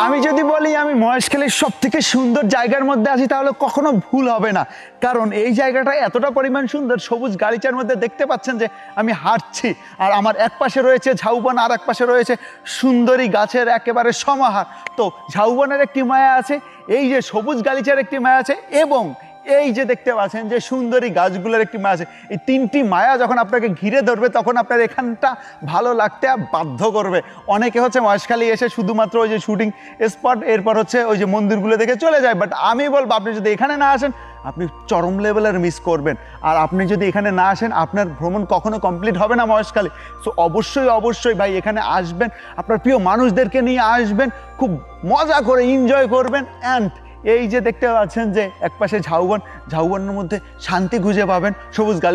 আমি যদি বলি আমি মহেশখালীর সব থেকে সুন্দর জায়গার মধ্যে আছি তাহলে কখনো ভুল হবে না, কারণ এই জায়গাটা এতটা পরিমাণ সুন্দর। সবুজ গালিচার মধ্যে দেখতে পাচ্ছেন যে আমি হাঁটছি, আর আমার এক পাশে রয়েছে ঝাউবন, আর এক পাশে রয়েছে সুন্দরী গাছের একেবারে সমাহার। তো ঝাউবনের একটি মায়া আছে, এই যে সবুজ গালিচার একটি মায়া আছে, এবং এই যে দেখতে পাচ্ছেন যে সুন্দরী গাছগুলোর একটি মায়া আছে। এই তিনটি মায়া যখন আপনাকে ঘিরে ধরবে তখন আপনার এখানটা ভালো লাগতে বাধ্য করবে। অনেকে হচ্ছে মহেশখালী এসে শুধুমাত্র ওই যে শুটিং স্পট, এরপর হচ্ছে ওই যে মন্দিরগুলো দেখে চলে যায়, বাট আমি বলবো আপনি যদি এখানে না আসেন আপনি চরম লেভেলের মিস করবেন। আর আপনি যদি এখানে না আসেন আপনার ভ্রমণ কখনো কমপ্লিট হবে না মহেশখালী। সো অবশ্যই অবশ্যই ভাই এখানে আসবেন, আপনার প্রিয় মানুষদেরকে নিয়ে আসবেন, খুব মজা করে এনজয় করবেন। অ্যান্ড এই যে দেখতে পাচ্ছেন যে একপাশে ঝাউবন, ঝাউবনের মধ্যে শান্তি খুঁজে পাবেন, সবুজ গালি